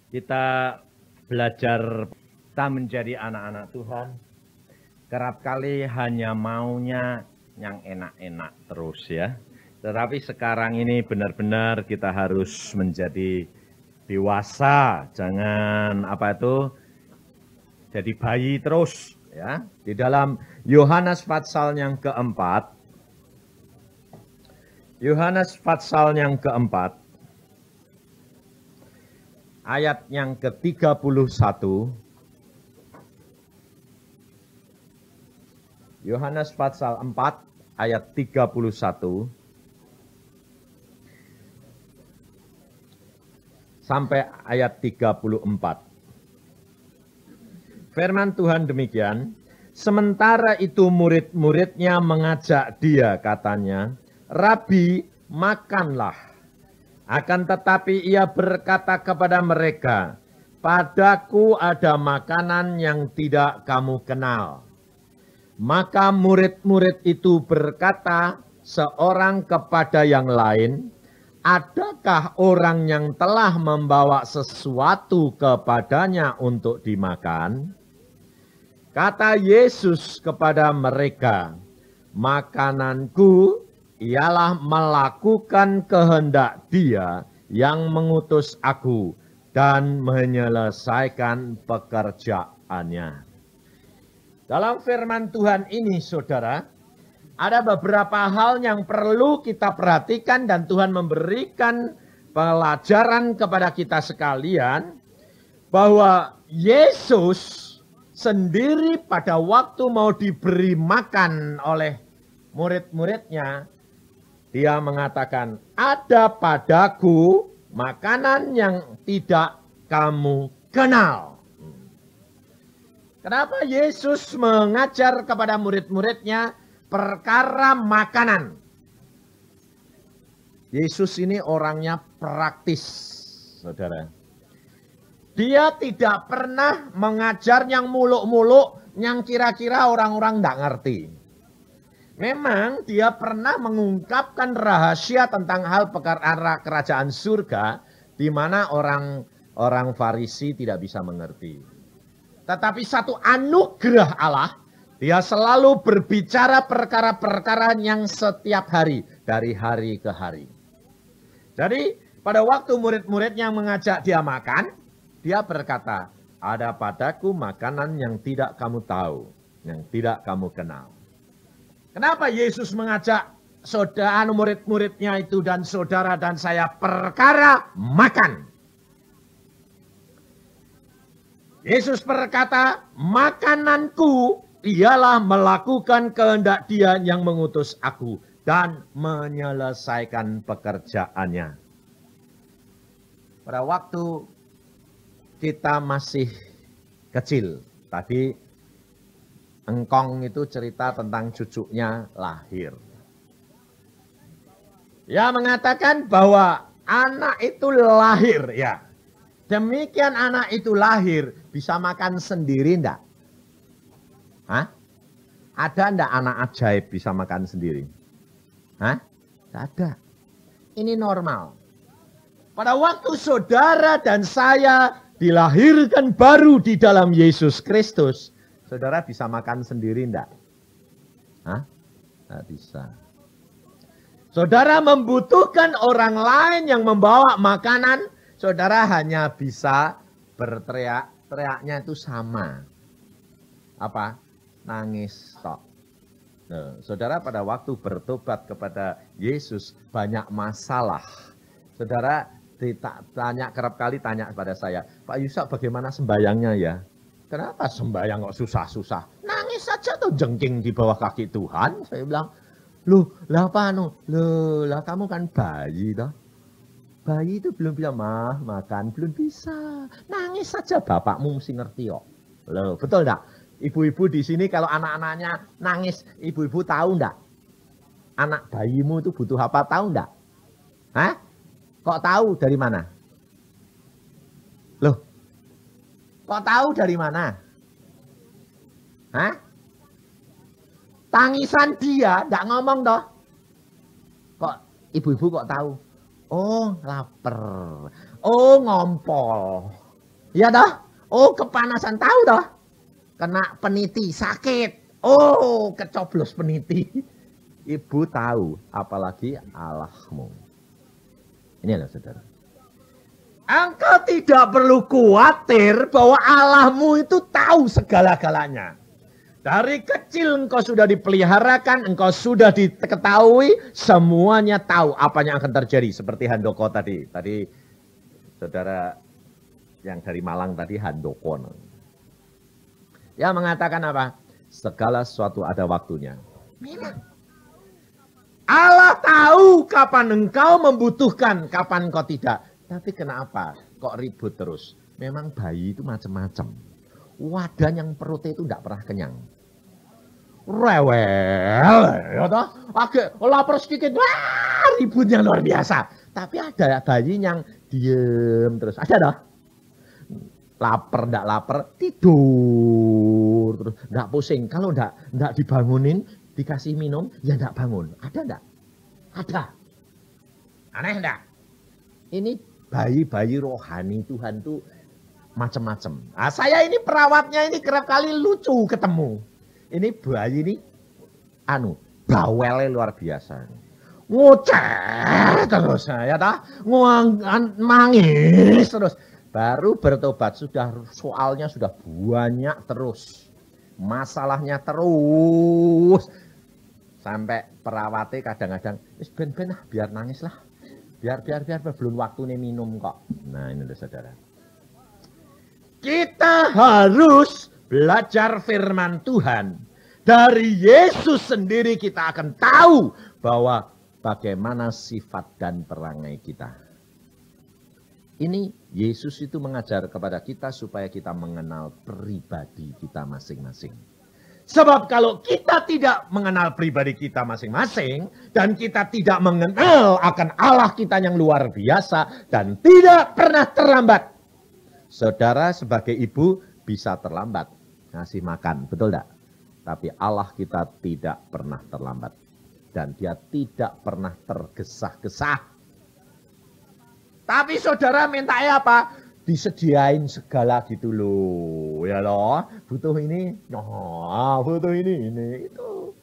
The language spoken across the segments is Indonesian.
Kita belajar, kita menjadi anak-anak Tuhan, kerap kali hanya maunya yang enak-enak terus ya. Tetapi sekarang ini benar-benar kita harus menjadi dewasa, jangan jadi bayi terus ya. Di dalam Yohanes pasal yang keempat, ayat yang ke-31, Yohanes pasal 4 ayat 31 sampai ayat 34. Firman Tuhan demikian, sementara itu murid-muridnya mengajak dia, katanya, Rabi, makanlah. Akan tetapi ia berkata kepada mereka, padaku ada makanan yang tidak kamu kenal. Maka murid-murid itu berkata seorang kepada yang lain, adakah orang yang telah membawa sesuatu kepadanya untuk dimakan? Kata Yesus kepada mereka, makananku ialah melakukan kehendak Dia yang mengutus aku dan menyelesaikan pekerjaannya. Dalam firman Tuhan ini, saudara, ada beberapa hal yang perlu kita perhatikan dan Tuhan memberikan pelajaran kepada kita sekalian bahwa Yesus sendiri pada waktu mau diberi makan oleh murid-muridnya, dia mengatakan, ada padaku makanan yang tidak kamu kenal. Kenapa Yesus mengajar kepada murid-muridnya perkara makanan? Yesus ini orangnya praktis, saudara. Dia tidak pernah mengajar yang muluk-muluk, yang kira-kira orang-orang tidak ngerti. Memang dia pernah mengungkapkan rahasia tentang hal perkara kerajaan surga, di mana orang Farisi tidak bisa mengerti. Tetapi satu anugerah Allah, dia selalu berbicara perkara-perkara yang setiap hari, dari hari ke hari. Jadi pada waktu murid-muridnya mengajak dia makan, dia berkata, ada padaku makanan yang tidak kamu tahu, yang tidak kamu kenal. Kenapa Yesus mengajak saudara murid-muridnya itu dan saudara dan saya perkara makan? Yesus berkata, makananku ialah melakukan kehendak Dia yang mengutus aku dan menyelesaikan pekerjaannya. Pada waktu kita masih kecil, tadi Engkong itu cerita tentang cucunya lahir. Dia mengatakan bahwa anak itu lahir, ya. Demikian anak itu lahir, bisa makan sendiri enggak? Hah? Ada enggak anak ajaib bisa makan sendiri? Hah? Enggak ada. Ini normal. Pada waktu saudara dan saya dilahirkan baru di dalam Yesus Kristus, saudara bisa makan sendiri enggak? Hah? Enggak bisa. Saudara membutuhkan orang lain yang membawa makanan, saudara hanya bisa berteriak, teriaknya itu sama. Apa? Nangis tok. Nah, saudara pada waktu bertobat kepada Yesus banyak masalah. Saudara kerap kali tanya kepada saya, Pak Yusak bagaimana sembayangnya ya? Kenapa sembahyang kok susah-susah? Nangis saja tuh jengking di bawah kaki Tuhan. Saya bilang, loh lah kamu kan bayi toh. Bayi itu belum bisa makan, belum bisa. Nangis saja bapakmu mesti ngerti kok. Loh, betul enggak? Ibu-ibu di sini kalau anak-anaknya nangis, ibu-ibu tahu enggak? Anak bayimu itu butuh apa, tahu enggak? Hah? Kok tahu dari mana? Loh, kok tahu dari mana? Hah? Tangisan dia, enggak ngomong toh. Kok ibu-ibu kok tahu? Oh, lapar. Oh, ngompol. Iya toh? Oh, kepanasan tahu toh? Kena peniti, sakit. Oh, kecoblos peniti. Ibu tahu, apalagi Allahmu. Ini adalah saudara. Engkau tidak perlu khawatir bahwa Allahmu itu tahu segala-galanya. Dari kecil engkau sudah dipeliharakan, engkau sudah diketahui, semuanya tahu apa yang akan terjadi. Seperti Handoko tadi. Tadi saudara yang dari Malang tadi Handoko. Dia mengatakan apa? Segala sesuatu ada waktunya. Memang. Allah tahu kapan engkau membutuhkan, kapan engkau tidak. Tapi kenapa kok ribut terus? Memang bayi itu macam-macam. Wadah yang perutnya itu tidak pernah kenyang. Rewel, ya toh? Agak lapar sedikit, wah, ributnya luar biasa. Tapi ada bayi yang diem terus. Ada toh? Lapar, enggak lapar, tidur terus, enggak pusing. Kalau enggak dibangunin, dikasih minum, ya enggak bangun. Ada enggak? Ada. Aneh enggak? Ini bayi-bayi rohani Tuhan tuh macam-macam. Nah, saya ini perawatnya ini kerap kali lucu ketemu. Ini bayi ini bawelnya luar biasa. Ngoceh terus ya toh, nangis terus. Baru bertobat soalnya sudah banyak terus. Masalahnya terus. Sampai perawatnya kadang-kadang ben biar nangis lah. Biar belum waktunya minum kok. Nah, ini saudara. Kita harus belajar firman Tuhan. Dari Yesus sendiri kita akan tahu bahwa bagaimana sifat dan perangai kita. Ini Yesus itu mengajar kepada kita supaya kita mengenal pribadi kita masing-masing. Sebab kalau kita tidak mengenal pribadi kita masing-masing dan kita tidak mengenal akan Allah kita yang luar biasa dan tidak pernah terlambat. Saudara sebagai ibu bisa terlambat ngasih makan, betul tidak? Tapi Allah kita tidak pernah terlambat. Dan dia tidak pernah tergesa-gesa. Tapi saudara mintanya apa? Disediain segala gitu loh. Ya loh, butuh ini, butuh ini. Itu.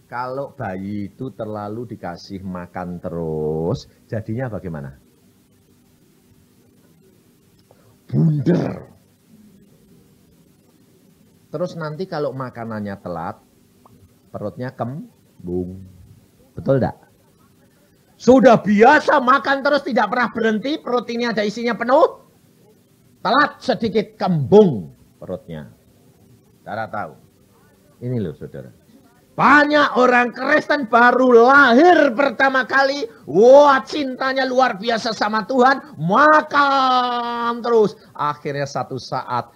Kalau bayi itu terlalu dikasih makan terus, jadinya bagaimana? Bunder. Terus nanti kalau makanannya telat, perutnya kembung. Betul enggak? Sudah biasa makan terus tidak pernah berhenti, perut ini ada isinya penuh. Telat sedikit kembung perutnya. Saudara tahu. Ini loh saudara. Banyak orang Kristen baru lahir pertama kali. Wah, cintanya luar biasa sama Tuhan. Makan terus. Akhirnya satu saat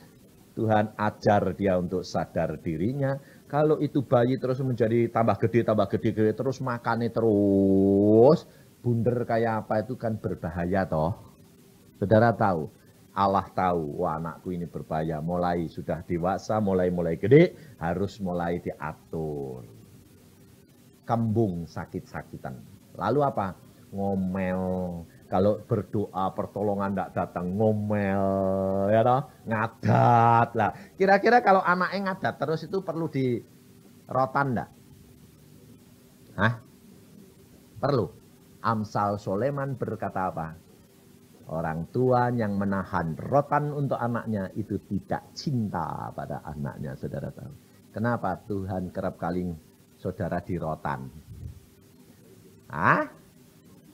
Tuhan ajar dia untuk sadar dirinya. Kalau itu bayi terus menjadi tambah gede, terus makannya terus. Bunder kayak apa itu kan berbahaya toh. Saudara tahu, Allah tahu, wah anakku ini berbahaya. Mulai sudah dewasa, mulai gede, harus mulai diatur. Kembung sakit-sakitan. Lalu apa? Ngomel. Kalau berdoa pertolongan tidak datang, ngomel, ya toh, ngadat lah. Kira-kira kalau anaknya ngadat terus itu perlu di rotan enggak? Hah? Perlu. Amsal Soleman berkata apa? Orang tua yang menahan rotan untuk anaknya itu tidak cinta pada anaknya, saudara tahu. Kenapa Tuhan kerap kali saudara di rotan? Hah?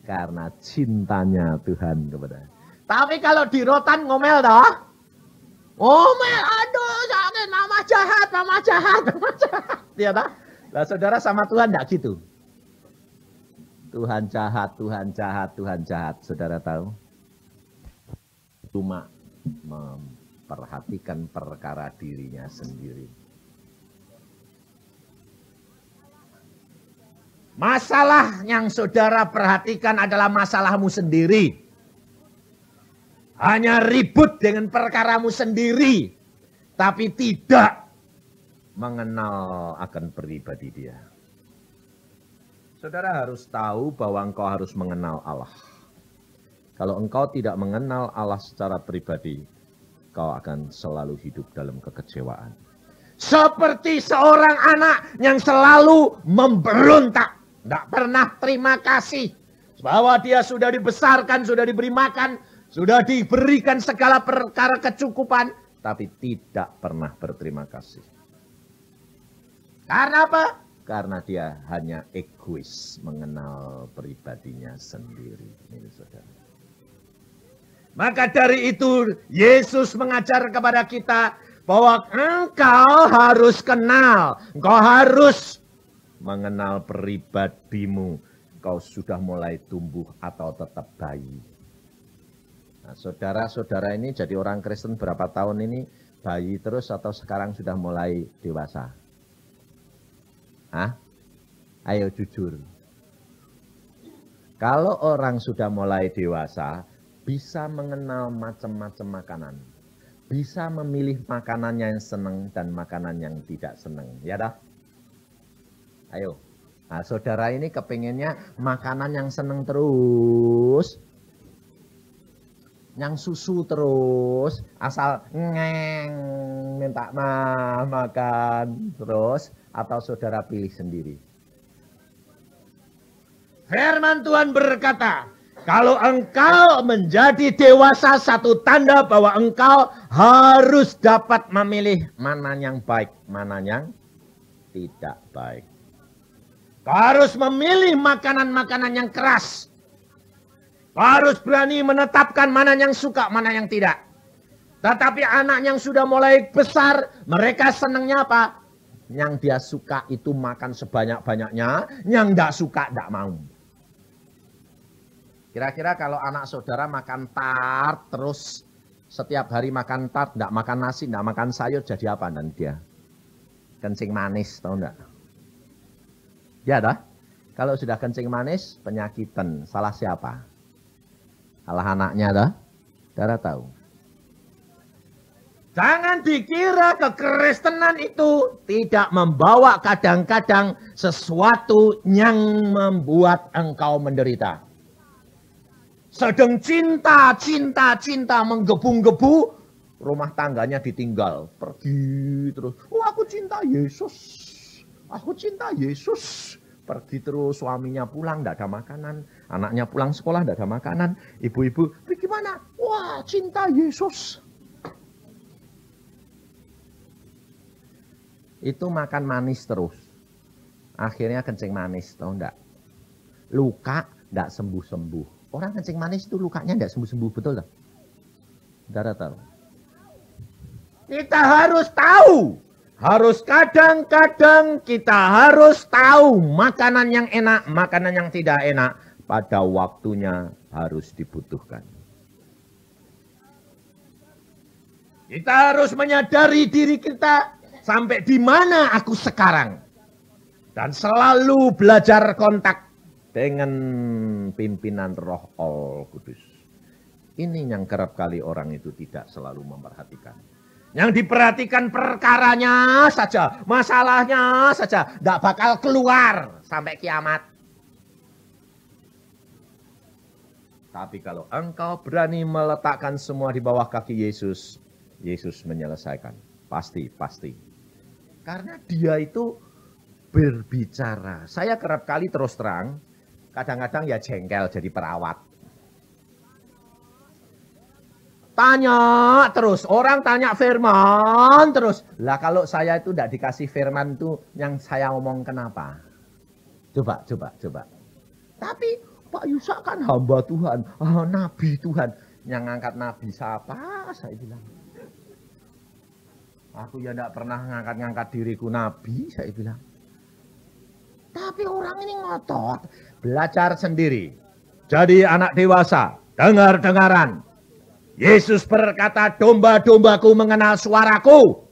Karena cintanya Tuhan kepada. Tapi kalau di rotan ngomel toh? Ngomel, aduh sakit, mama jahat. Ya toh? Lah saudara sama Tuhan enggak gitu? Tuhan jahat. Saudara tahu? Cuma memperhatikan perkara dirinya sendiri. Masalah yang saudara perhatikan adalah masalahmu sendiri. Hanya ribut dengan perkaramu sendiri. Tapi tidak mengenal akan pribadi dia. Saudara harus tahu bahwa engkau harus mengenal Allah. Kalau engkau tidak mengenal Allah secara pribadi, kau akan selalu hidup dalam kekecewaan. Seperti seorang anak yang selalu memberontak. Tidak pernah terima kasih. Bahwa dia sudah dibesarkan, sudah diberi makan, sudah diberikan segala perkara kecukupan. Tapi tidak pernah berterima kasih. Karena apa? Karena dia hanya egois mengenal pribadinya sendiri. Ini saudara. Maka dari itu Yesus mengajar kepada kita bahwa engkau harus kenal, engkau harus mengenal pribadimu. Engkau sudah mulai tumbuh atau tetap bayi. Nah, saudara-saudara ini jadi orang Kristen berapa tahun ini? Bayi terus atau sekarang sudah mulai dewasa? Hah? Ayo jujur. Kalau orang sudah mulai dewasa, bisa mengenal macam-macam makanan. Bisa memilih makanan yang senang dan makanan yang tidak senang. Ya dah? Ayo. Nah, saudara ini kepengennya makanan yang senang terus. Yang susu terus. Asal ngeng minta makan terus. Atau saudara pilih sendiri. Firman Tuhan berkata, kalau engkau menjadi dewasa, satu tanda bahwa engkau harus dapat memilih mana yang baik, mana yang tidak baik. Kau harus memilih makanan-makanan yang keras. Kau harus berani menetapkan mana yang suka, mana yang tidak. Tetapi anak yang sudah mulai besar, mereka senangnya apa? Yang dia suka itu makan sebanyak-banyaknya, yang tidak suka tidak mau. Kira-kira kalau anak saudara makan tart terus setiap hari makan tart, tidak makan nasi, tidak makan sayur, jadi apa nanti dia? Kencing manis, tahu enggak? Ya dah. Kalau sudah kencing manis, penyakitan. Salah siapa? Salah anaknya dah. Saudara tahu. Jangan dikira kekristenan itu tidak membawa kadang-kadang sesuatu yang membuat engkau menderita. Sedang cinta menggebu-gebu, rumah tangganya ditinggal. Pergi terus. Oh, aku cinta Yesus. Aku cinta Yesus. Pergi terus, suaminya pulang, tidak ada makanan. Anaknya pulang sekolah, tidak ada makanan. Ibu-ibu, pergi mana? Wah, cinta Yesus. Itu makan manis terus. Akhirnya kencing manis, tahu enggak? Luka enggak sembuh-sembuh. Orang kencing manis itu lukanya enggak sembuh-sembuh, betul tak? Saudara tahu. Kita harus tahu. Harus kadang-kadang kita harus tahu makanan yang enak, makanan yang tidak enak. Pada waktunya harus dibutuhkan. Kita harus menyadari diri kita. Sampai di mana aku sekarang. Dan selalu belajar kontak dengan pimpinan Roh Al-Kudus. Ini yang kerap kali orang itu tidak selalu memperhatikan. Yang diperhatikan perkaranya saja, masalahnya saja. Tidak bakal keluar sampai kiamat. Tapi kalau engkau berani meletakkan semua di bawah kaki Yesus, Yesus menyelesaikan. Pasti. Karena dia itu berbicara. Saya kerap kali terus terang, kadang-kadang ya jengkel jadi perawat. Tanya terus, orang tanya firman terus. Lah kalau saya itu tidak dikasih firman itu yang saya omong kenapa? Coba. Tapi Pak Yusak kan hamba Tuhan, nabi Tuhan. Yang ngangkat nabi siapa? Saya bilang. Aku ya tidak pernah ngangkat-ngangkat diriku nabi, saya bilang. Tapi orang ini ngotot. Belajar sendiri. Jadi anak dewasa. Dengar-dengaran. Yesus berkata, domba-dombaku mengenal suaraku.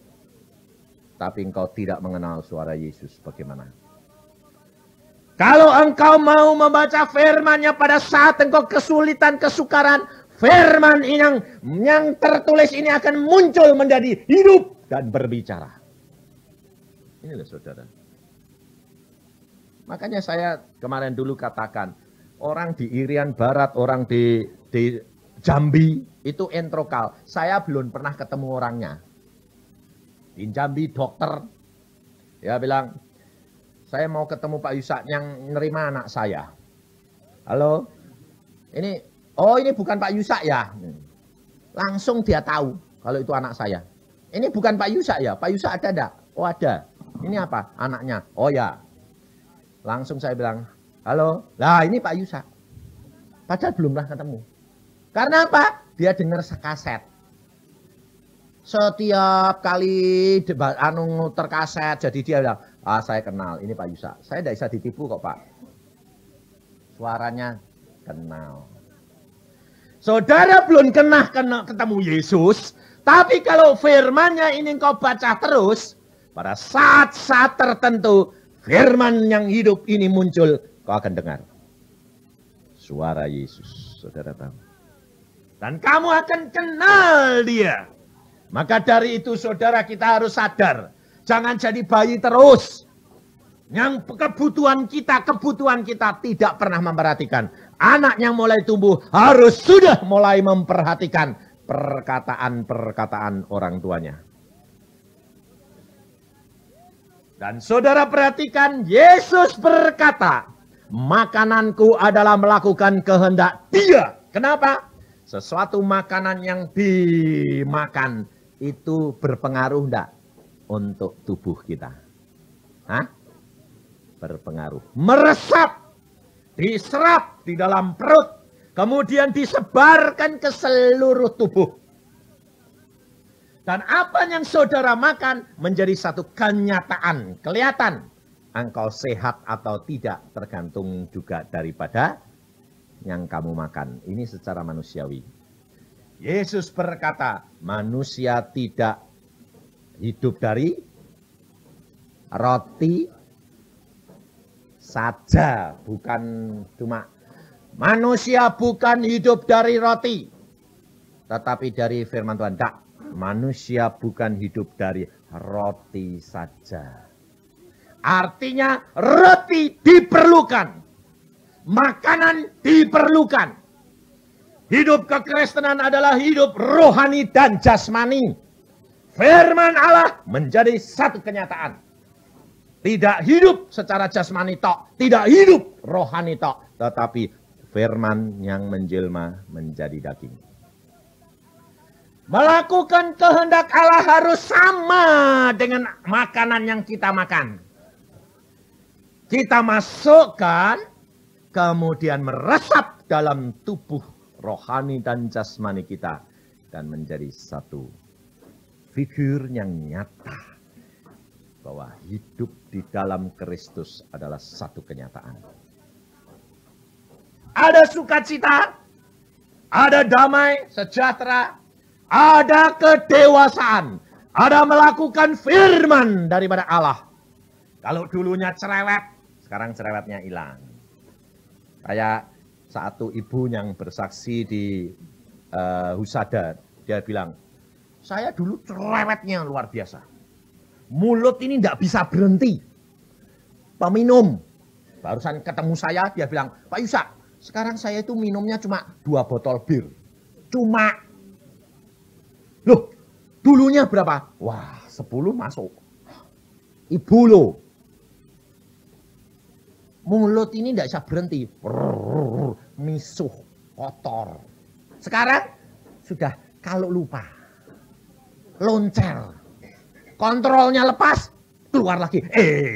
Tapi engkau tidak mengenal suara Yesus. Bagaimana? Kalau engkau mau membaca firman-Nya pada saat engkau kesulitan, kesukaran. Firman yang tertulis ini akan muncul menjadi hidup. Dan berbicara. Inilah saudara. Makanya saya kemarin dulu katakan, Orang di Irian Barat, orang di Jambi, itu entrokal. Saya belum pernah ketemu orangnya. Di Jambi dokter, ya bilang, saya mau ketemu Pak Yusak yang nerima anak saya. Halo, ini bukan Pak Yusak ya? Langsung dia tahu kalau itu anak saya. Ini bukan Pak Yusak ya? Pak Yusak ada enggak? Oh ada. Ini apa? Anaknya. Oh ya. Langsung saya bilang, halo, lah ini Pak Yusak. Padahal belum pernah ketemu. Karena apa? Dia dengar sekaset. Setiap kali terkaset, jadi dia bilang, saya kenal, ini Pak Yusak. Saya tidak bisa ditipu kok Pak. Suaranya kenal. Saudara belum ketemu Yesus, tapi kalau firman-Nya ini kau baca terus, pada saat-saat tertentu, firman yang hidup ini muncul, kau akan dengar. Suara Yesus, saudara tahu. Dan kamu akan kenal dia. Maka dari itu saudara kita harus sadar. Jangan jadi bayi terus. Yang kebutuhan kita tidak pernah memperhatikan. Anak yang mulai tumbuh harus sudah mulai memperhatikan perkataan-perkataan orang tuanya. Dan saudara perhatikan, Yesus berkata, makananku adalah melakukan kehendak Dia. Kenapa? Sesuatu makanan yang dimakan itu berpengaruh enggak untuk tubuh kita? Hah? Berpengaruh. Meresap, diserap di dalam perut, kemudian disebarkan ke seluruh tubuh. Dan apa yang saudara makan menjadi satu kenyataan, kelihatan. Engkau sehat atau tidak tergantung juga daripada yang kamu makan. Ini secara manusiawi. Yesus berkata, manusia tidak hidup dari roti saja. Bukan cuma manusia bukan hidup dari roti. Tetapi dari firman Tuhan. Tidak. Manusia bukan hidup dari roti saja. Artinya roti diperlukan. Makanan diperlukan. Hidup kekristenan adalah hidup rohani dan jasmani. Firman Allah menjadi satu kenyataan. Tidak hidup secara jasmani tok, tidak hidup rohani tok, tetapi firman yang menjelma menjadi daging. Melakukan kehendak Allah harus sama dengan makanan yang kita makan. Kita masukkan, kemudian meresap dalam tubuh rohani dan jasmani kita. Dan menjadi satu figur yang nyata. Bahwa hidup di dalam Kristus adalah satu kenyataan. Ada sukacita, ada damai, sejahtera, ada kedewasaan, ada melakukan firman daripada Allah. Kalau dulunya cerewet, sekarang cerewetnya hilang. Kayak satu ibu yang bersaksi di Husada, dia bilang, saya dulu cerewetnya luar biasa. Mulut ini tidak bisa berhenti. Peminum. Barusan ketemu saya, dia bilang, Pak Yusak, sekarang saya itu minumnya cuma 2 botol bir. Cuma. Loh, dulunya berapa? Wah, 10 masuk. Ibu loh. Mulut ini tidak bisa berhenti. Misuh, kotor. Sekarang sudah kalau lupa. Loncer. Kontrolnya lepas, keluar lagi.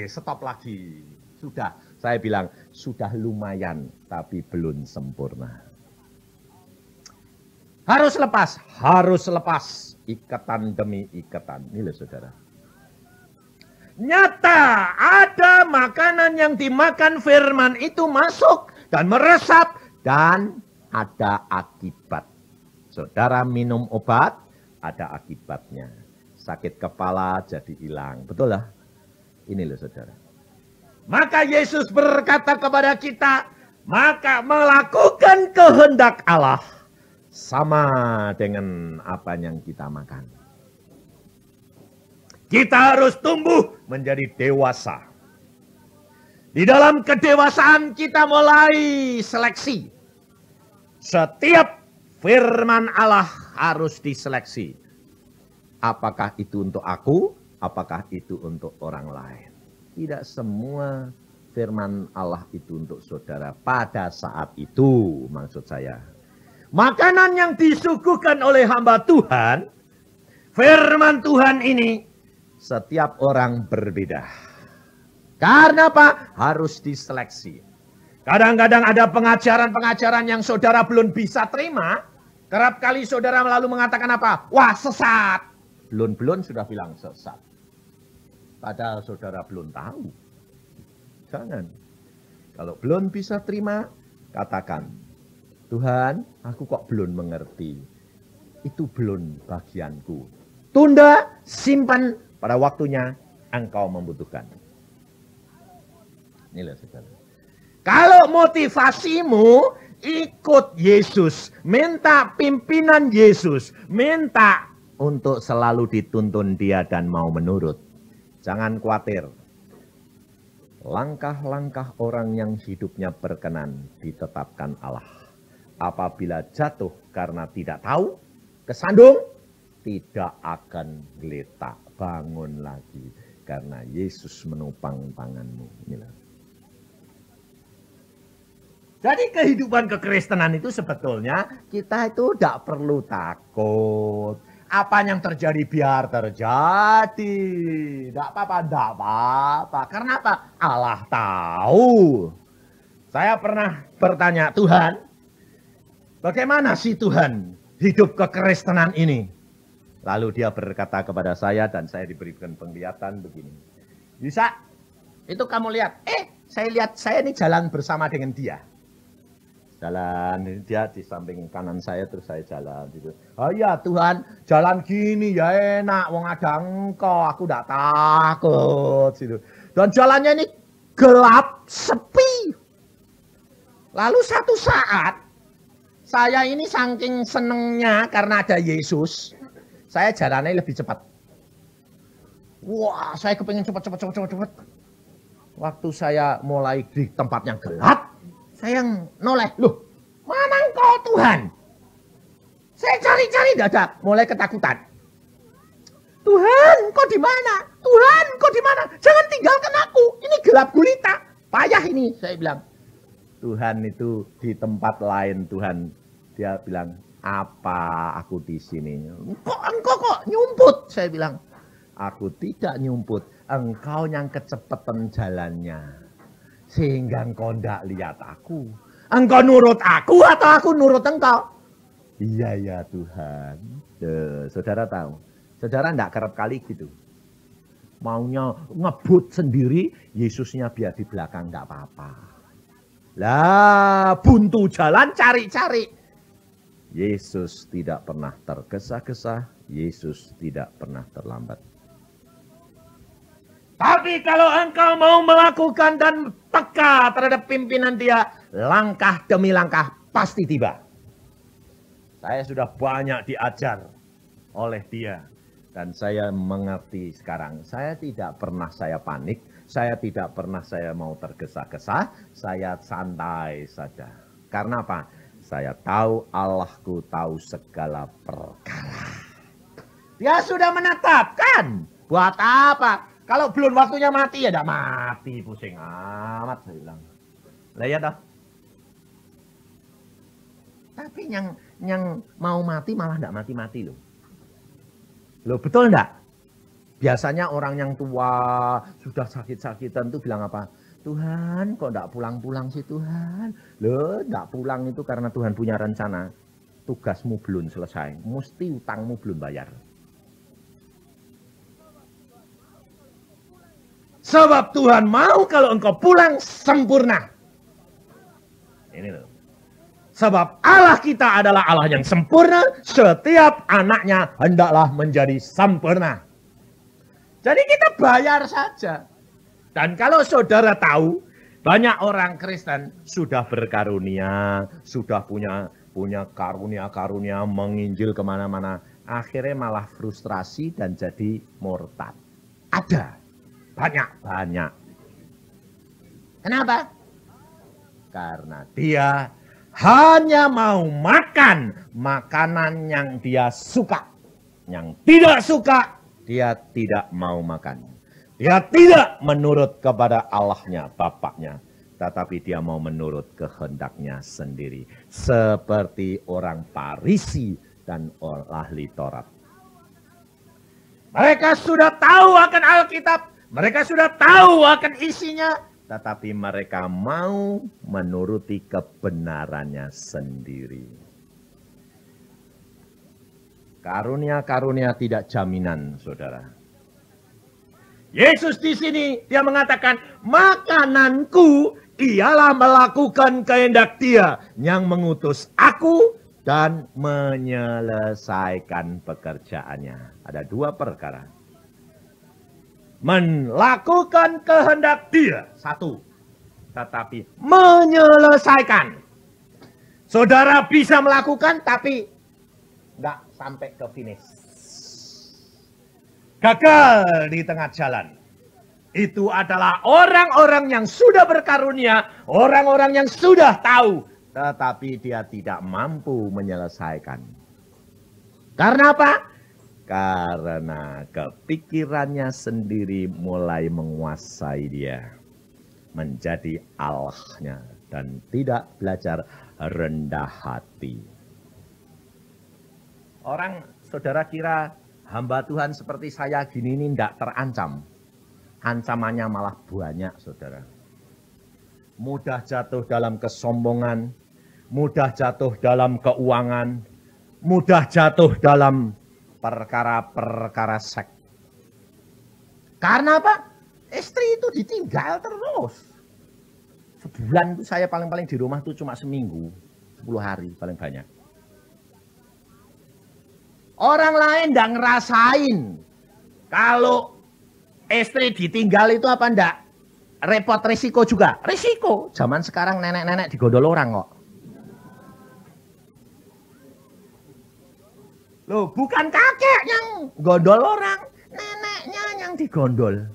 Stop lagi. Sudah, saya bilang, sudah lumayan, tapi belum sempurna. Harus lepas. Ikatan demi ikatan. Ini loh saudara. Nyata, ada makanan yang dimakan firman itu masuk dan meresap dan ada akibat. Saudara minum obat, ada akibatnya. Sakit kepala jadi hilang. Betul lah? Ini loh saudara. Maka Yesus berkata kepada kita, maka melakukan kehendak Allah sama dengan apa yang kita makan. Kita harus tumbuh menjadi dewasa. Di dalam kedewasaan kita mulai seleksi. Setiap firman Allah harus diseleksi. Apakah itu untuk aku? Apakah itu untuk orang lain? Tidak semua firman Allah itu untuk saudara pada saat itu, maksud saya. Makanan yang disuguhkan oleh hamba Tuhan, firman Tuhan ini, setiap orang berbeda. Karena apa? Harus diseleksi. Kadang-kadang ada pengajaran-pengajaran yang saudara belum bisa terima. Kerap kali saudara lalu mengatakan apa? Wah, sesat. Belum sudah bilang sesat. Padahal saudara belum tahu. Jangan. Kalau belum bisa terima, katakan, Tuhan, aku kok belum mengerti. Itu belum bagianku. Tunda, simpan, pada waktunya engkau membutuhkan. Inilah saudara. Kalau motivasimu ikut Yesus, minta pimpinan Yesus, minta untuk selalu dituntun dia dan mau menurut. Jangan khawatir. Langkah-langkah orang yang hidupnya berkenan ditetapkan Allah. Apabila jatuh karena tidak tahu, kesandung, tidak akan geletak, bangun lagi. Karena Yesus menopang tanganmu. Inilah. Jadi kehidupan kekristenan itu sebetulnya kita itu tidak perlu takut. Apa yang terjadi biar terjadi. Tidak apa-apa. Karena apa? Allah tahu. Saya pernah bertanya, Tuhan, bagaimana sih Tuhan hidup kekristenan ini? Lalu dia berkata kepada saya dan saya diberikan penglihatan begini. Bisa, itu kamu lihat. Saya ini jalan bersama dengan dia. Jalan, dia di samping kanan saya terus saya jalan gitu. Oh ya Tuhan, jalan gini ya enak, wong ada engkau, aku tidak takut gitu. Dan jalannya ini gelap, sepi. Lalu satu saat, saya ini saking senengnya karena ada Yesus, saya jalannya lebih cepat. Wah, saya kepengen cepat. Waktu saya mulai di tempat yang gelap, saya noleh, loh mana engkau Tuhan? Saya cari-cari tidak ada, mulai ketakutan. Tuhan, engkau di mana? Tuhan, engkau di mana? Jangan tinggalkan aku, ini gelap gulita, payah ini, saya bilang. Tuhan itu di tempat lain, Tuhan. Dia bilang, apa aku di sini? Engkau kok nyumput, saya bilang. Aku tidak nyumput, engkau yang kecepatan jalannya. Sehingga engkau tidak lihat aku. Engkau nurut aku atau aku nurut engkau? Iya ya Tuhan. Saudara tahu. Saudara tidak kerap kali gitu. Maunya ngebut sendiri. Yesusnya biar di belakang tidak apa-apa. Lah buntu jalan cari-cari. Yesus tidak pernah tergesa-gesa. Yesus tidak pernah terlambat. Tapi kalau engkau mau melakukan dan peka terhadap pimpinan dia, langkah demi langkah pasti tiba. Saya sudah banyak diajar oleh dia. Dan saya mengerti sekarang, saya tidak pernah saya panik, saya tidak pernah saya mau tergesa-gesa, saya santai saja. Karena apa? Saya tahu Allahku tahu segala perkara. Dia sudah menetapkan. Buat apa? Kalau belum waktunya mati ya tidak mati, pusing amat saya bilang. Lah ya dah. Tapi yang mau mati malah tidak mati-mati loh. Loh betul enggak? Biasanya orang yang tua sudah sakit-sakitan tuh bilang apa? Tuhan kok enggak pulang-pulang sih Tuhan? Loh enggak pulang itu karena Tuhan punya rencana. Tugasmu belum selesai, mesti utangmu belum bayar. Sebab Tuhan mau kalau engkau pulang sempurna. Ini loh. Sebab Allah kita adalah Allah yang sempurna. Setiap anaknya hendaklah menjadi sempurna. Jadi kita bayar saja. Dan kalau saudara tahu, banyak orang Kristen sudah berkarunia, sudah punya karunia-karunia, menginjil kemana-mana. Akhirnya malah frustrasi dan jadi murtad. Ada. Banyak. Kenapa? Karena dia hanya mau makan makanan yang dia suka. Yang tidak suka, dia tidak mau makan. Dia tidak menurut kepada Allahnya, Bapaknya. Tetapi dia mau menurut kehendaknya sendiri. Seperti orang Farisi dan ahli Taurat. Mereka sudah tahu akan Alkitab. Mereka sudah tahu akan isinya. Tetapi mereka mau menuruti kebenarannya sendiri. Karunia-karunia tidak jaminan, saudara. Yesus di sini dia mengatakan, makananku ialah melakukan kehendak Dia yang mengutus aku dan menyelesaikan pekerjaannya. Ada dua perkara. Melakukan kehendak Dia, satu. Tetapi menyelesaikan. Saudara bisa melakukan tapi enggak sampai ke finish. Gagal di tengah jalan. Itu adalah orang-orang yang sudah berkarunia, orang-orang yang sudah tahu, tetapi dia tidak mampu menyelesaikan. Karena apa? Karena kepikirannya sendiri mulai menguasai dia. Menjadi Allahnya dan tidak belajar rendah hati. Orang, saudara kira hamba Tuhan seperti saya gini ini tidak terancam. Ancamannya malah banyak, saudara. Mudah jatuh dalam kesombongan, mudah jatuh dalam keuangan, mudah jatuh dalam perkara-perkara seks. Karena apa? Istri itu ditinggal terus. Sebulan itu saya paling-paling di rumah itu cuma seminggu, 10 hari paling banyak. Orang lain tidak ngerasain kalau istri ditinggal itu apa enggak? Repot, risiko juga. Risiko. Zaman sekarang nenek-nenek digondol orang kok. Loh, bukan kakek yang gondol orang. Neneknya yang digondol.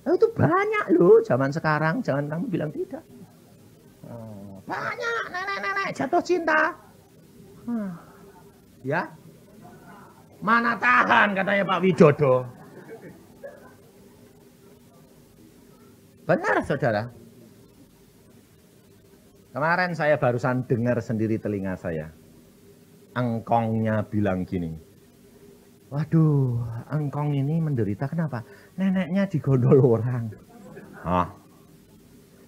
Nah, itu banyak loh zaman sekarang. Jangan kamu bilang tidak. Banyak nenek-nenek jatuh cinta. Ya. Mana tahan katanya Pak Widodo. Benar saudara. Kemarin saya barusan dengar sendiri telinga saya. Engkongnya bilang gini. Waduh, engkong ini menderita kenapa? Neneknya digondol orang. Hah?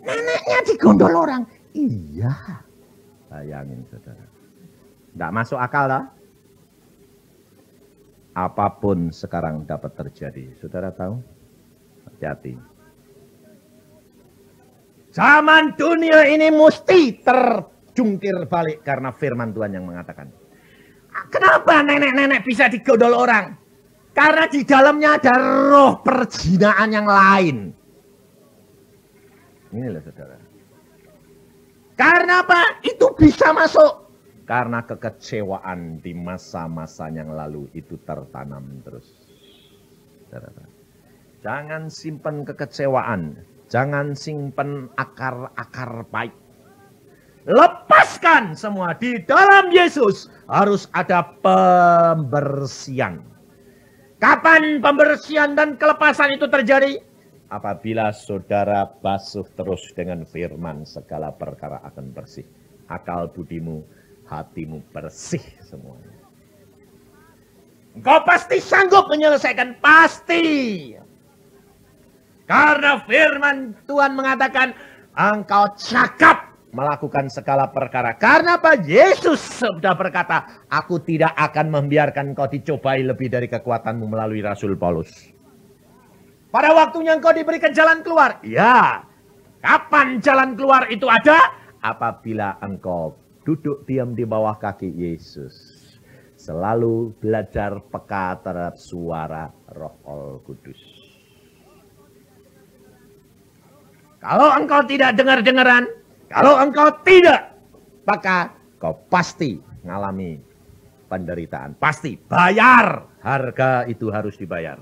Neneknya digondol orang? Iya. Bayangin saudara. Tidak masuk akal lah. Apapun sekarang dapat terjadi. Saudara tahu? Hati-hati. Zaman dunia ini mesti terjungkir balik karena firman Tuhan yang mengatakan. Kenapa nenek-nenek bisa digondol orang? Karena di dalamnya ada roh perzinaan yang lain. Inilah saudara. Karena apa? Itu bisa masuk. Karena kekecewaan di masa-masa yang lalu itu tertanam terus. Jangan simpan kekecewaan. Jangan simpan akar-akar pahit. Lepaskan semua. Di dalam Yesus harus ada pembersihan. Kapan pembersihan dan kelepasan itu terjadi? Apabila saudara basuh terus dengan firman, segala perkara akan bersih. Akal budimu, hatimu bersih semuanya. Engkau pasti sanggup menyelesaikan, pasti. Karena firman Tuhan mengatakan, engkau cakap melakukan segala perkara. Karena apa? Yesus sudah berkata, aku tidak akan membiarkan engkau dicobai lebih dari kekuatanmu melalui Rasul Paulus. Pada waktunya engkau diberikan jalan keluar. Ya, kapan jalan keluar itu ada? Apabila engkau duduk diam di bawah kaki Yesus. Selalu belajar peka terhadap suara Roh Kudus. Kalau engkau tidak dengar-dengaran, kalau engkau tidak peka, kau pasti mengalami penderitaan. Pasti bayar. Harga itu harus dibayar.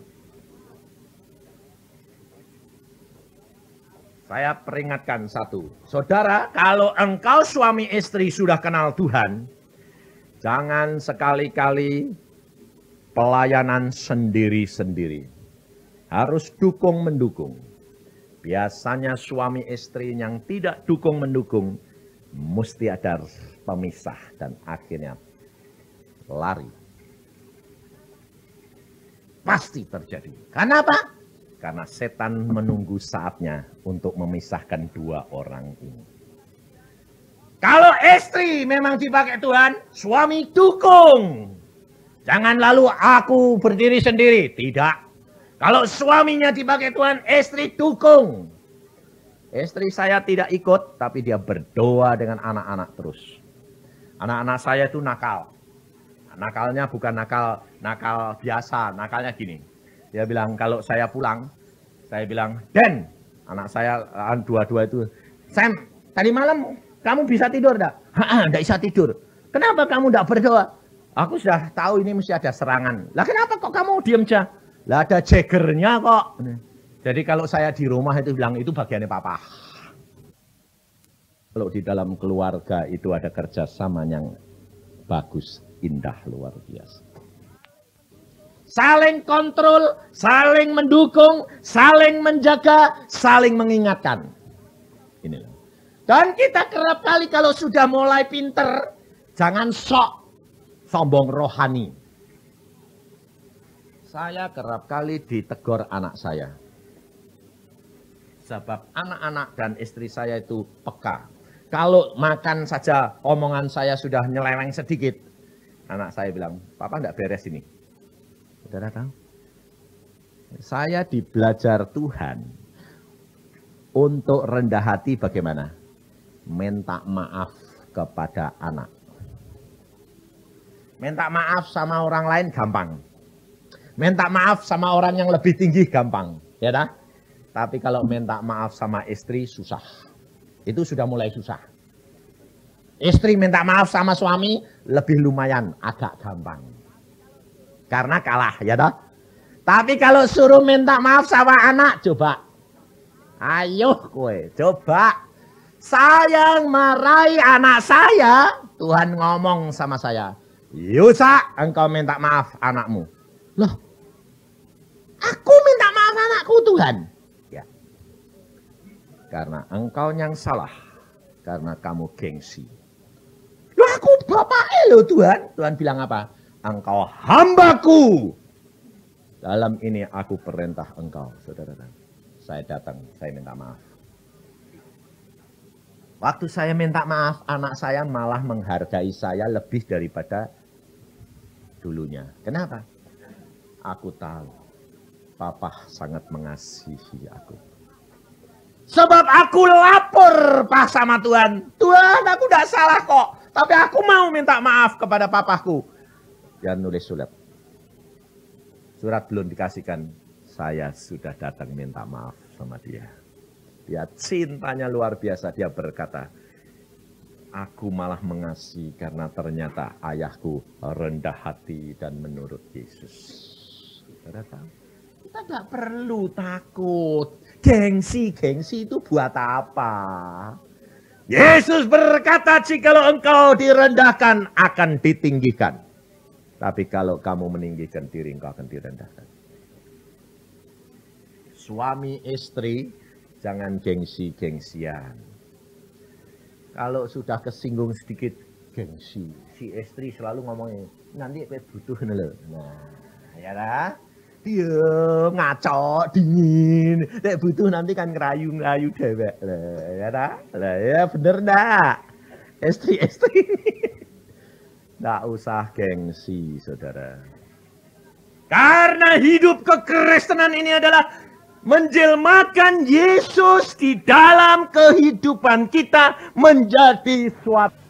Saya peringatkan satu. Saudara, kalau engkau suami istri sudah kenal Tuhan, jangan sekali-kali pelayanan sendiri-sendiri. Harus dukung-mendukung. Biasanya suami istri yang tidak dukung-mendukung, mesti ada pemisah dan akhirnya lari. Pasti terjadi. Kenapa? Karena setan menunggu saatnya untuk memisahkan dua orang ini. Kalau istri memang dipakai Tuhan, suami dukung. Jangan lalu aku berdiri sendiri. Tidak. Kalau suaminya dipakai Tuhan, istri dukung. Istri saya tidak ikut, tapi dia berdoa dengan anak-anak terus. Anak-anak saya itu nakal. Nakalnya bukan nakal biasa, nakalnya gini. Dia bilang, kalau saya pulang, saya bilang, Den, anak saya dua-dua itu, Sam, tadi malam kamu bisa tidur enggak? Tidak bisa tidur. Kenapa kamu tidak berdoa? Aku sudah tahu ini mesti ada serangan. Lah kenapa kok kamu diam aja? Lah ada jagernya kok. Jadi kalau saya di rumah itu bilang, itu bagiannya papa. Kalau di dalam keluarga itu ada kerjasama yang bagus, indah, luar biasa. Saling kontrol, saling mendukung, saling menjaga, saling mengingatkan. Inilah. Dan kita kerap kali kalau sudah mulai pinter, jangan sok sombong rohani. Saya kerap kali ditegur anak saya. Sebab anak-anak dan istri saya itu peka. Kalau makan saja omongan saya sudah nyeleweng sedikit. Anak saya bilang, Papa enggak beres ini. Saudara tahu? Saya dibelajar Tuhan untuk rendah hati bagaimana? Minta maaf kepada anak. Minta maaf sama orang lain gampang. Minta maaf sama orang yang lebih tinggi gampang. Ya dah? Tapi kalau minta maaf sama istri susah. Itu sudah mulai susah. Istri minta maaf sama suami lebih lumayan, agak gampang. Karena kalah, ya toh? Tapi kalau suruh minta maaf sama anak, coba. Ayo kowe, coba. Saya marahi anak saya, Tuhan ngomong sama saya. Yusa, engkau minta maaf anakmu. Loh, aku minta maaf anakku Tuhan. Ya. Karena engkau yang salah. Karena kamu gengsi. Loh aku bapaknya loh Tuhan. Tuhan bilang apa? Engkau hambaku. Dalam ini aku perintah engkau, saudara. Saya datang, saya minta maaf. Waktu saya minta maaf, anak saya malah menghargai saya lebih daripada dulunya. Kenapa? Aku tahu, Papa sangat mengasihi aku. Sebab aku lapor pas sama Tuhan. Tuhan, aku tidak salah kok. Tapi aku mau minta maaf kepada papaku. Dia nulis surat. Surat belum dikasihkan. Saya sudah datang minta maaf sama dia. Dia cintanya luar biasa. Dia berkata, aku malah mengasihi karena ternyata ayahku rendah hati dan menurut Yesus. Saudara tahu? Kita tidak perlu takut. Gengsi itu buat apa? Yesus berkata, jikalau engkau direndahkan akan ditinggikan. Tapi kalau kamu meninggikan diri, engkau akan direndahkan. Suami istri, jangan gengsi-gengsian. Kalau sudah kesinggung sedikit, gengsi. Si istri selalu ngomongin, nanti butuh loh. Nah, ya lah. Dia ngaco, dingin. Nek butuh nanti kan ngerayu-ngerayu dewek. Ya dah? Lah ya bener ndak? Istri-istri. Nggak usah gengsi, saudara. Karena hidup kekristenan ini adalah menjelmakan Yesus di dalam kehidupan kita menjadi suatu.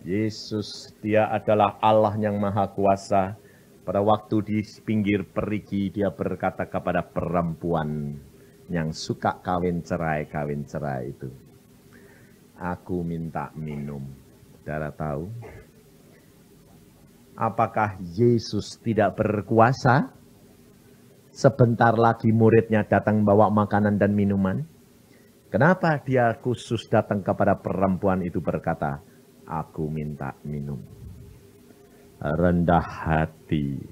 Yesus, dia adalah Allah yang maha kuasa. Pada waktu di pinggir perigi, dia berkata kepada perempuan yang suka kawin cerai itu. Aku minta minum. Saudara tahu? Apakah Yesus tidak berkuasa? sebentar lagi muridnya datang bawa makanan dan minuman? Kenapa dia khusus datang kepada perempuan itu berkata, aku minta minum. Rendah hati.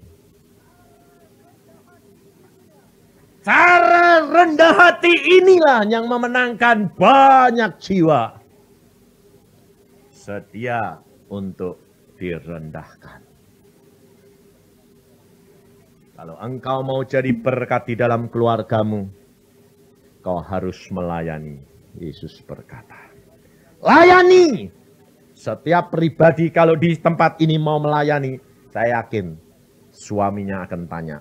Cara rendah hati inilah yang memenangkan banyak jiwa. Setia untuk direndahkan. Kalau engkau mau jadi berkat di dalam keluargamu, kau harus melayani. Yesus berkata, layani. Setiap pribadi kalau di tempat ini mau melayani, saya yakin suaminya akan tanya,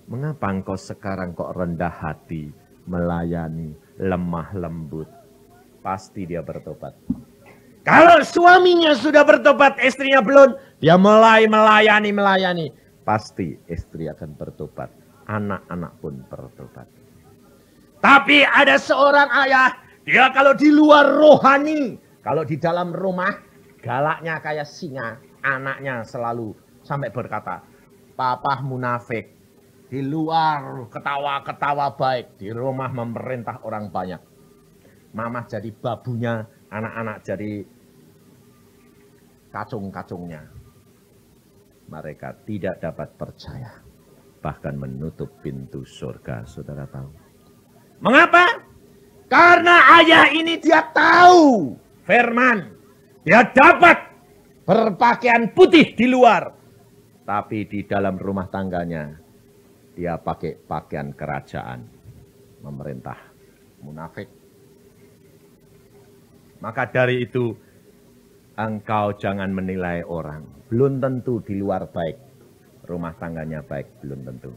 mengapa engkau sekarang kok rendah hati, melayani, lemah lembut? Pasti dia bertobat. Kalau suaminya sudah bertobat, istrinya belum, dia mulai melayani. Pasti istri akan bertobat. Anak-anak pun bertobat. Tapi ada seorang ayah, dia kalau di luar rohani, kalau di dalam rumah, galaknya kayak singa. Anaknya selalu sampai berkata, papa munafik. Di luar ketawa-ketawa baik, di rumah memerintah orang banyak. Mama jadi babunya, anak-anak jadi kacung-kacungnya. Mereka tidak dapat percaya. Bahkan menutup pintu surga, saudara tahu. Mengapa? Karena ayah ini dia tahu firman. Dia dapat berpakaian putih di luar. Tapi di dalam rumah tangganya, dia pakai pakaian kerajaan. Memerintah. Munafik. Maka dari itu, engkau jangan menilai orang. Belum tentu di luar baik. Rumah tangganya baik, belum tentu.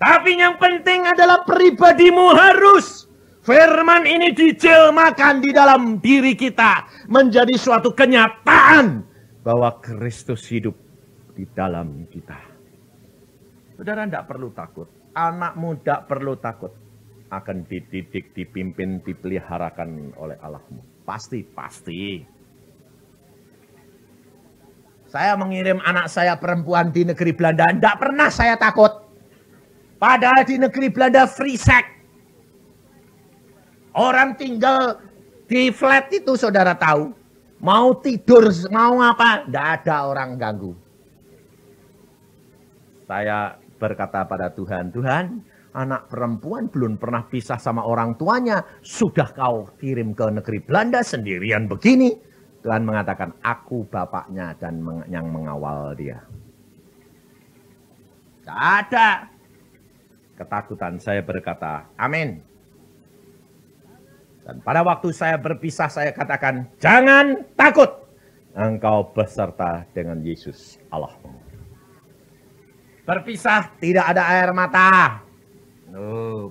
Tapi yang penting adalah pribadimu harus. Firman ini dijelmakan di dalam diri kita. Menjadi suatu kenyataan. Bahwa Kristus hidup di dalam kita. Saudara tidak perlu takut. Anakmu tidak perlu takut. Akan dididik, dipimpin, dipeliharakan oleh Allahmu. Pasti. Saya mengirim anak saya perempuan di negeri Belanda. Tidak pernah saya takut. Padahal di negeri Belanda free sex. Orang tinggal di flat itu saudara tahu. Mau tidur, mau apa. Tidak ada orang ganggu. Saya berkata pada Tuhan, Tuhan, anak perempuan belum pernah pisah sama orang tuanya. Sudah kau kirim ke negeri Belanda sendirian begini. Tuhan mengatakan, aku bapaknya dan yang mengawal dia. Tidak ada ketakutan. Saya berkata, amin. Dan pada waktu saya berpisah, saya katakan, jangan takut. Engkau beserta dengan Yesus Allahmu. Berpisah tidak ada air mata.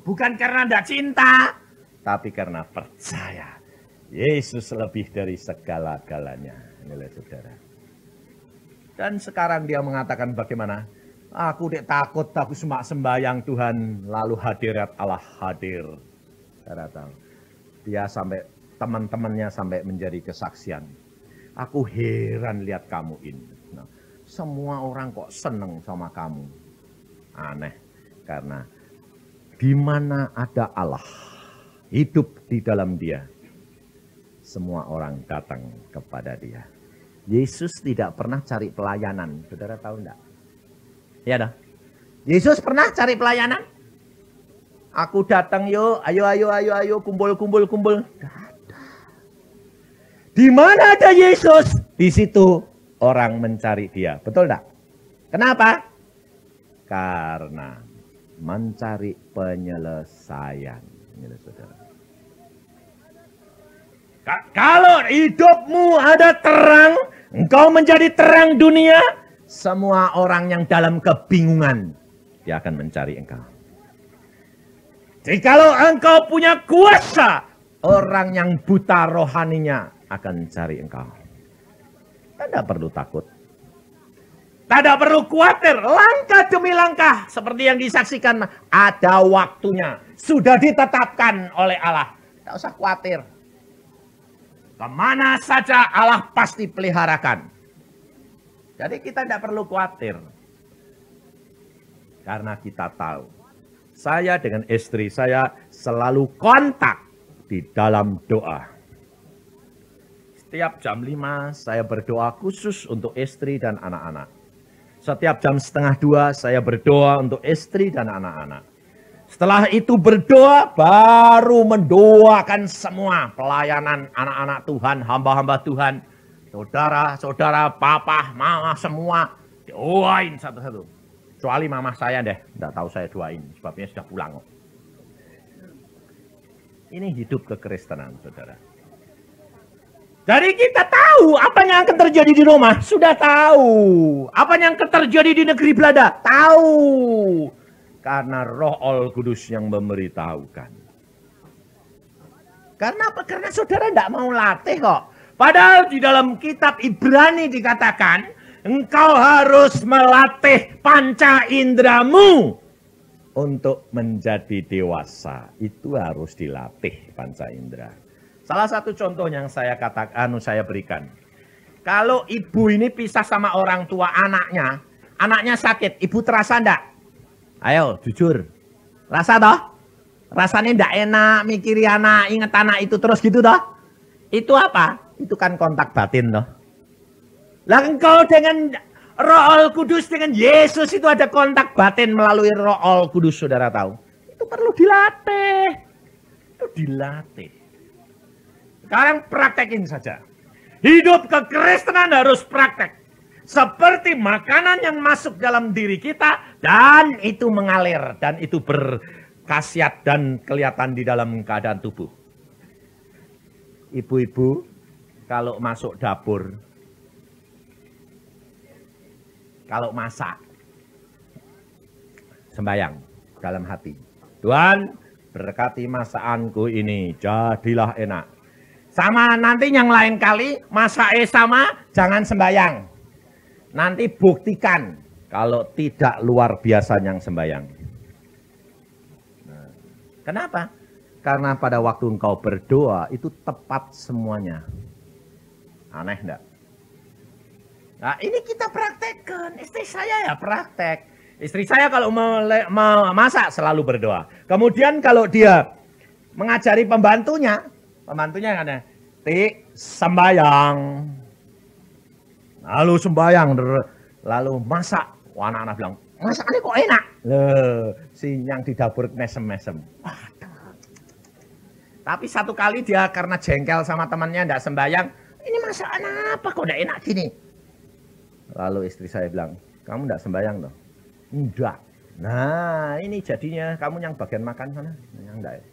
Bukan karena tidak cinta, tapi karena percaya. Yesus lebih dari segala-galanya. Inilah saudara. Dan sekarang dia mengatakan bagaimana? Aku tidak takut, aku cuma sembahyang Tuhan. Lalu hadirat Allah hadir. Saudara tahu. Dia sampai, teman-temannya sampai menjadi kesaksian. Aku heran lihat kamu ini. Nah, semua orang kok seneng sama kamu. Aneh. Karena di mana ada Allah. Hidup di dalam dia. Semua orang datang kepada dia. Yesus tidak pernah cari pelayanan. Saudara tahu enggak? Ya dah. Yesus pernah cari pelayanan? Aku datang yuk, ayo, kumpul. Enggak ada. Di mana ada Yesus? Di situ orang mencari dia. Betul enggak? Kenapa? Karena mencari penyelesaian. Ini saudara. Kalau hidupmu ada terang, engkau menjadi terang dunia, semua orang yang dalam kebingungan, dia akan mencari engkau. Jikalau engkau punya kuasa, orang yang buta rohaninya akan cari engkau. Tidak perlu takut. Tidak perlu khawatir, langkah demi langkah, seperti yang disaksikan, ada waktunya, sudah ditetapkan oleh Allah. Tidak usah khawatir. Kemana saja Allah pasti peliharakan. Jadi kita tidak perlu khawatir. Karena kita tahu, saya dengan istri saya selalu kontak di dalam doa. Setiap jam 5 saya berdoa khusus untuk istri dan anak-anak. Setiap jam 1:30 saya berdoa untuk istri dan anak-anak. Setelah itu berdoa, baru mendoakan semua pelayanan anak-anak Tuhan, hamba-hamba Tuhan, saudara-saudara, papa, mama, semua doain satu-satu. Kecuali mama saya deh, tidak tahu saya doain, sebabnya sudah pulang. Ini hidup kekristenan, saudara. Jadi kita tahu apa yang akan terjadi di Roma, sudah tahu. Apa yang akan terjadi di negeri Belanda, tahu. Karena Roh Kudus yang memberitahukan. Karena apa? Karena saudara tidak mau latih kok. Padahal di dalam kitab Ibrani dikatakan, engkau harus melatih panca indramu untuk menjadi dewasa. Itu harus dilatih panca indera. Salah satu contoh yang saya saya berikan. Kalau ibu ini pisah sama orang tua anaknya sakit, ibu terasa enggak? Ayo, jujur. Rasa toh? Rasanya enggak enak, mikiri anak, inget anak itu terus gitu toh? Itu apa? Itu kan kontak batin toh. Lah engkau dengan Roh Kudus, dengan Yesus itu ada kontak batin melalui Roh Kudus, saudara tahu. Itu perlu dilatih. Itu dilatih. Sekarang praktekin saja. Hidup kekristenan harus praktek. Seperti makanan yang masuk dalam diri kita dan itu mengalir dan itu berkhasiat dan kelihatan di dalam keadaan tubuh. Ibu-ibu kalau masuk dapur, kalau masak, sembahyang dalam hati. Tuhan, berkati masakanku ini, jadilah enak. Sama nanti yang lain kali, masaknya sama, jangan sembahyang. Nanti buktikan kalau tidak luar biasa yang sembahyang. Nah, kenapa? Karena pada waktu engkau berdoa, itu tepat semuanya. Aneh enggak? Nah ini kita praktekkan, istri saya ya praktek. Istri saya kalau memasak selalu berdoa. Kemudian kalau dia mengajari pembantunya kan ya, Tik, sembayang. Lalu sembayang, lalu masak. Wah, anak-anak bilang, masakannya kok enak. Si yang di dapur mesem-mesem. Tapi satu kali dia karena jengkel sama temannya enggak sembayang, ini masakan apa kok enggak enak gini? Lalu istri saya bilang, kamu enggak sembayang loh? Enggak. Nah ini jadinya kamu yang bagian makan sana. Yang enggak ya?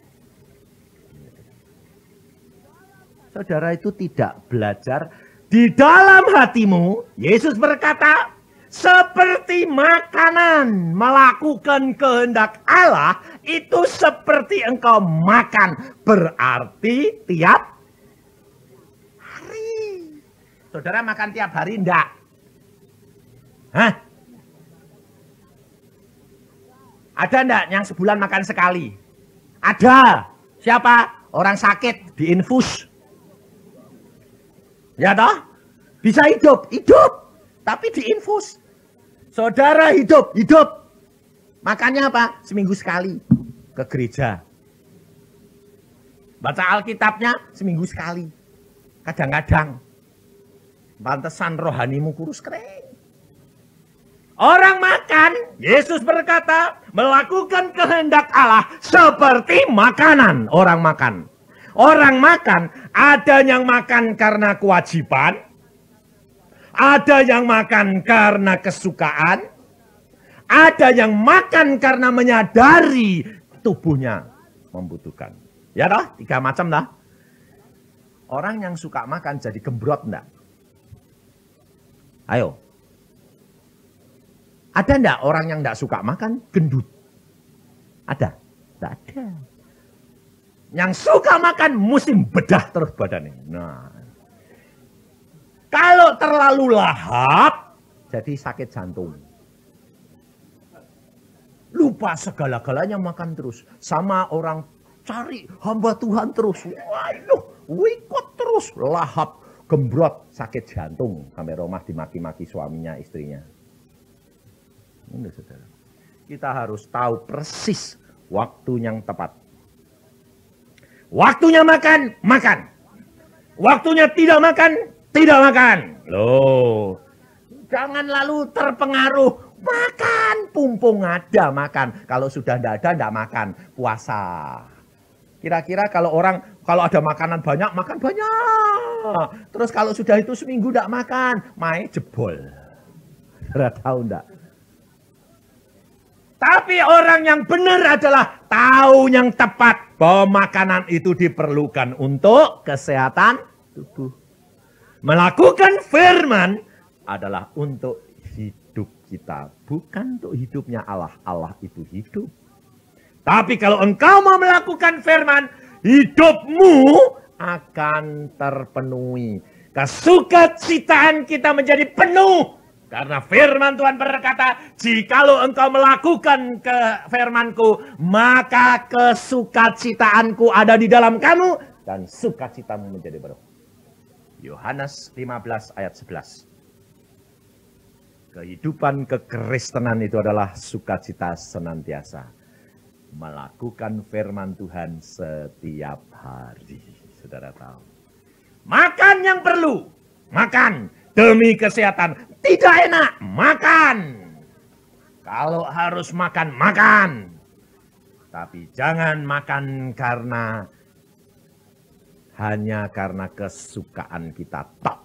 Saudara itu tidak belajar di dalam hatimu. Yesus berkata, seperti makanan melakukan kehendak Allah, itu seperti engkau makan. Berarti tiap hari. Saudara makan tiap hari enggak? Hah? Ada enggak yang sebulan makan sekali? Ada. Siapa? Orang sakit diinfus. Ya toh? Bisa hidup. Tapi diinfus. Saudara hidup. Makannya apa? Seminggu sekali. Ke gereja. Baca Alkitabnya seminggu sekali. Kadang-kadang. Pantesan rohanimu kurus kering. Orang makan, Yesus berkata, melakukan kehendak Allah seperti makanan. Orang makan. Orang makan, ada yang makan karena kewajiban, ada yang makan karena kesukaan, ada yang makan karena menyadari tubuhnya membutuhkan. Ya toh, 3 macam dah. Orang yang suka makan jadi gembrot enggak? Ayo. Ada enggak orang yang enggak suka makan gendut? Ada? Enggak ada. Yang suka makan musim bedah terus badannya. Nah, kalau terlalu lahap, jadi sakit jantung. Lupa segala-galanya makan terus. Sama orang cari hamba Tuhan terus. Waduh, wikot terus. Lahap, gembrot, sakit jantung. Sampai rumah dimaki-maki suaminya, istrinya. Ini saudara. kita harus tahu persis waktu yang tepat. Waktunya makan, makan. Waktunya tidak makan, tidak makan. Loh, jangan lalu terpengaruh. Makan, pumpung ada makan. Kalau sudah tidak ada, tidak makan. Puasa. Kira-kira kalau ada makanan banyak, makan banyak. Terus kalau sudah itu seminggu tidak makan, main jebol. Tidak tahu enggak? Tapi orang yang benar adalah tahu yang tepat bahwa makanan itu diperlukan untuk kesehatan tubuh. Melakukan firman adalah untuk hidup kita, bukan untuk hidupnya Allah. Allah itu hidup. Tapi kalau engkau mau melakukan firman, hidupmu akan terpenuhi. Kesukacitaan kita menjadi penuh. Karena firman Tuhan berkata, jikalau engkau melakukan firman-Ku, maka kesukacitaanku ada di dalam kamu, dan sukacitamu menjadi penuh. Yohanes 15 ayat 11. Kehidupan kekristenan itu adalah sukacita senantiasa. Melakukan firman Tuhan setiap hari. Saudara tahu. Makan yang perlu. Makan demi kesehatan. Tidak enak, makan. Kalau harus makan, makan. Tapi jangan makan hanya karena kesukaan kita tok.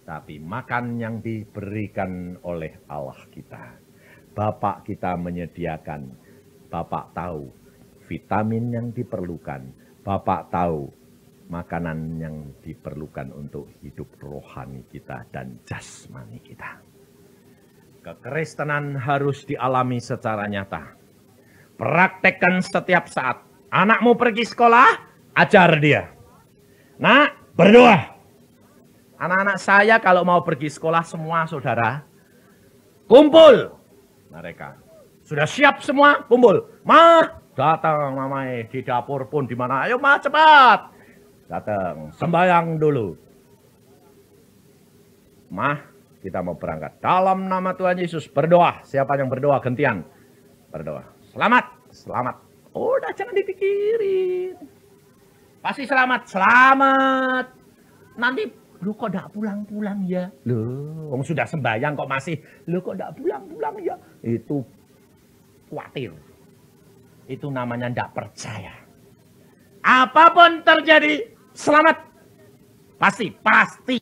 Tapi makan yang diberikan oleh Allah kita. Bapak kita menyediakan. Bapak tahu vitamin yang diperlukan. Bapak tahu makanan yang diperlukan untuk hidup rohani kita dan jasmani kita. Kekristenan harus dialami secara nyata. Praktekkan setiap saat. Anakmu pergi sekolah, ajar dia. Nak, berdoa. Anak-anak saya kalau mau pergi sekolah semua saudara, kumpul. Mereka sudah siap semua, kumpul. Mah, datang mamai di dapur pun di mana. Ayo mah cepat. Datang, sembahyang dulu. Mah, kita mau berangkat. Dalam nama Tuhan Yesus, berdoa. Siapa yang berdoa? Gantian. Berdoa. Selamat, selamat. Oh, udah jangan dipikirin. Pasti selamat, selamat. Nanti, lu kok gak pulang-pulang ya? Loh, sudah sembahyang kok masih. Lu kok gak pulang-pulang ya? Itu khawatir. Itu namanya gak percaya. Apapun terjadi, selamat. Pasti, pasti.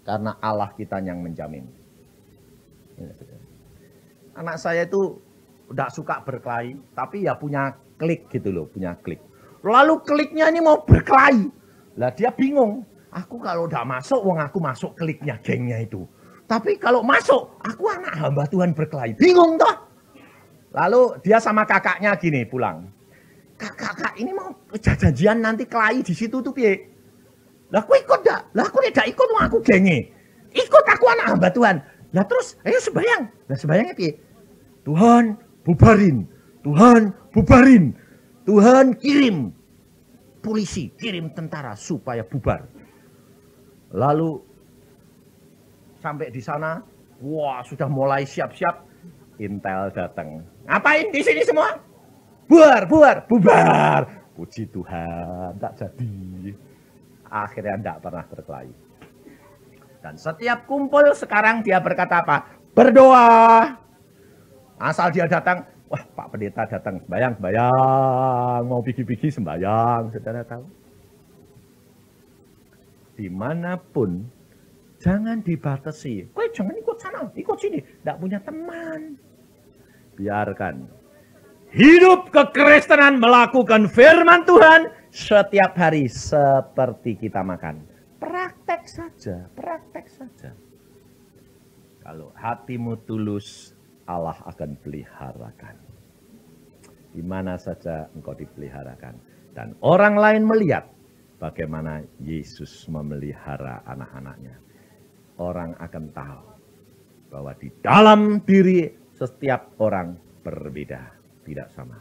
Karena Allah kita yang menjamin. Anak saya itu udah suka berkelahi, tapi ya punya klik gitu loh, punya klik. Lalu kliknya ini mau berkelahi. Lah dia bingung. Aku kalau udah masuk, wong aku masuk kliknya, gengnya itu. Tapi kalau masuk, aku anak hamba Tuhan berkelahi. Bingung toh. Lalu dia sama kakaknya gini pulang. Kakak ini mau janjian nanti kelahi di situ tuh piye? Lah aku ikut dak? Lah aku tidak ikut, wong aku genge. Ikut, aku anak hamba Tuhan. Lah terus, ayo sembahyang. Lah sembahyangnya piye? Tuhan bubarin. Tuhan bubarin. Tuhan kirim polisi, kirim tentara supaya bubar. Lalu sampai di sana, wah sudah mulai siap-siap. Intel datang. Ngapain di sini semua? Bubar, bubar, bubar. Puji Tuhan, tak jadi. Akhirnya tidak pernah berkelahi. Dan setiap kumpul sekarang dia berkata apa? Berdoa. Asal dia datang, wah Pak Pendeta datang, sembahyang, sembahyang. Mau pigi-pigi sembahyang, saudara tahu. Dimanapun, jangan dibatasi. Kowe jangan ikut sana, ikut sini. Tidak punya teman. Biarkan. Hidup kekristenan melakukan firman Tuhan setiap hari seperti kita makan. Praktek saja, praktek saja. Kalau hatimu tulus, Allah akan peliharakan. Di mana saja engkau dipeliharakan. Dan orang lain melihat bagaimana Yesus memelihara anak-anaknya. Orang akan tahu bahwa di dalam diri setiap orang berbeda, tidak sama.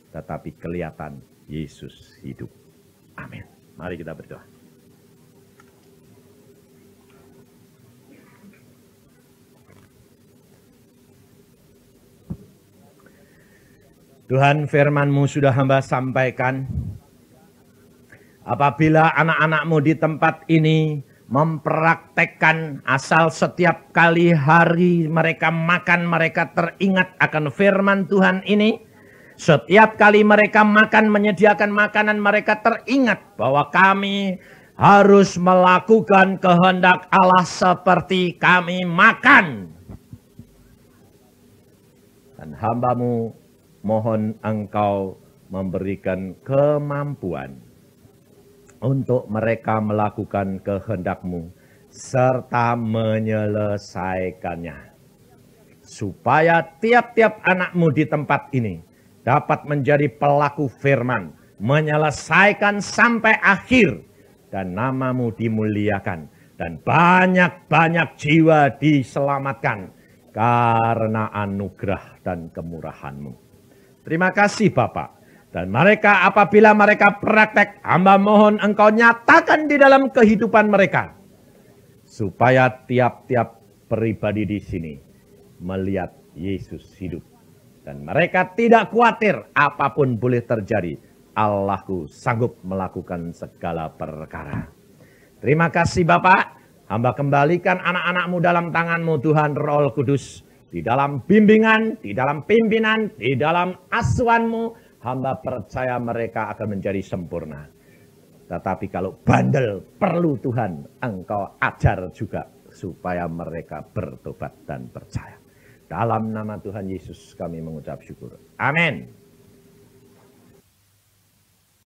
Tetapi kelihatan Yesus hidup. Amin. Mari kita berdoa. Tuhan, firman-Mu sudah hamba sampaikan. Apabila anak-anak-Mu di tempat ini mempraktekkan asal setiap kali hari mereka makan, mereka teringat akan firman Tuhan ini. Setiap kali mereka makan, menyediakan makanan, mereka teringat bahwa kami harus melakukan kehendak Allah seperti kami makan. Dan hamba-Mu mohon Engkau memberikan kemampuan untuk mereka melakukan kehendak-Mu serta menyelesaikannya. Supaya tiap-tiap anak-Mu di tempat ini dapat menjadi pelaku firman, menyelesaikan sampai akhir, dan nama-Mu dimuliakan, dan banyak-banyak jiwa diselamatkan karena anugerah dan kemurahan-Mu. Terima kasih Bapak. Dan mereka apabila mereka praktek, hamba mohon Engkau nyatakan di dalam kehidupan mereka. Supaya tiap-tiap pribadi di sini melihat Yesus hidup. Dan mereka tidak khawatir apapun boleh terjadi. Allahku sanggup melakukan segala perkara. Terima kasih Bapak. Hamba kembalikan anak-anak-Mu dalam tangan-Mu Tuhan Roh Kudus. Di dalam bimbingan, di dalam pimpinan, di dalam asuhan-Mu, hamba percaya mereka akan menjadi sempurna. Tetapi kalau bandel, perlu Tuhan Engkau ajar juga supaya mereka bertobat dan percaya. Dalam nama Tuhan Yesus kami mengucap syukur. Amin.